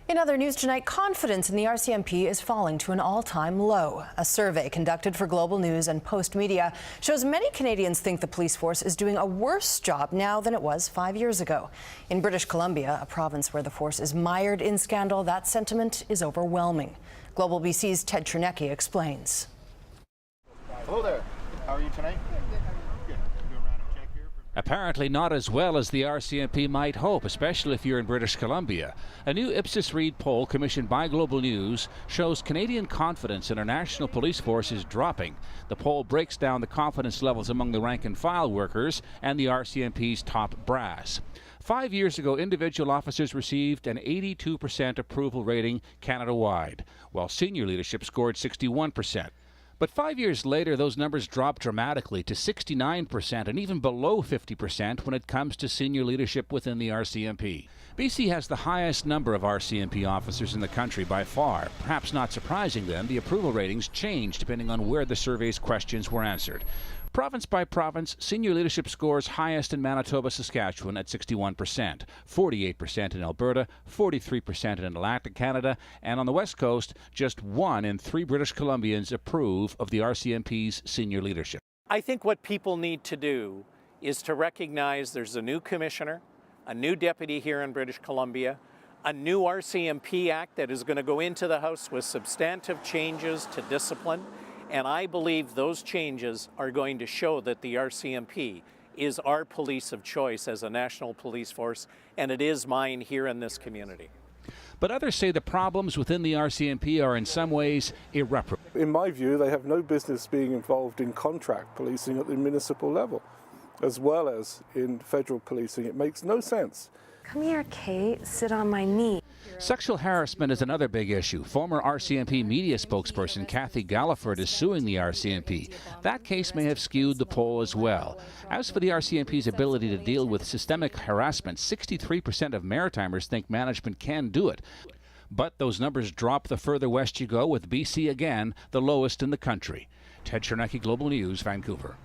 In other news tonight, confidence in the RCMP is falling to an all-time low. A survey conducted for Global News and Post Media shows many Canadians think the police force is doing a worse job now than it was 5 years ago. In British Columbia, a province where the force is mired in scandal, that sentiment is overwhelming. Global BC's Ted Chernecki explains. Hello there. How are you tonight? Apparently not as well as the RCMP might hope, especially if you're in British Columbia. A new Ipsos-Reid poll commissioned by Global News shows Canadian confidence in our national police force is dropping. The poll breaks down the confidence levels among the rank-and-file workers and the RCMP's top brass. 5 years ago, individual officers received an 82% approval rating Canada-wide, while senior leadership scored 61%. But 5 years later, those numbers dropped dramatically to 69% and even below 50% when it comes to senior leadership within the RCMP. BC has the highest number of RCMP officers in the country by far. Perhaps not surprising then, the approval ratings change depending on where the survey's questions were answered. Province by province, senior leadership scores highest in Manitoba, Saskatchewan at 61%, 48% in Alberta, 43% in Atlantic Canada, and on the West Coast, just 1 in 3 British Columbians approve of the RCMP's senior leadership. I think what people need to do is to recognize there's a new commissioner, a new deputy here in British Columbia, a new RCMP Act that is going to go into the House with substantive changes to discipline. And I believe those changes are going to show that the RCMP is our police of choice as a national police force, and it is mine here in this community. But others say the problems within the RCMP are in some ways irreparable. In my view, they have no business being involved in contract policing at the municipal level, as well as in federal policing. It makes no sense. Come here, Kate. Sit on my knee. Sexual harassment is another big issue. Former RCMP media spokesperson Kathy Galliford is suing the RCMP. That case may have skewed the poll as well. As for the RCMP's ability to deal with systemic harassment, 63% of Maritimers think management can do it. But those numbers drop the further west you go, with BC again the lowest in the country. Ted Chernecki, Global News, Vancouver.